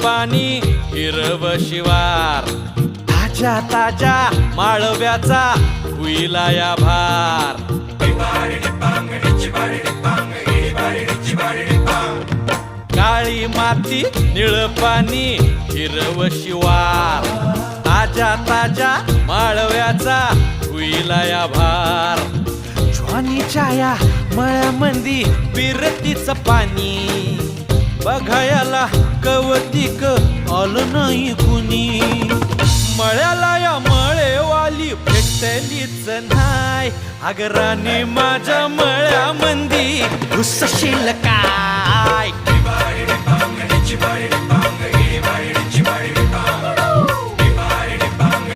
पाणी हिरव शिवार ताज्या ताज्या माळव्याचा हुईला या भार काळी माती निळ पाणी हिरव शिवार ताज्या ताज्या माळव्याचा हुईला या भार ज्वानीच्या या मळ्यामंदी विरतीचं पाणी बघायला कवतिक आलं नाही कुणी मळ्याला या मळेवाली भेटलीच नाय अगराने माझ्या मळ्यामंदी घुसशील का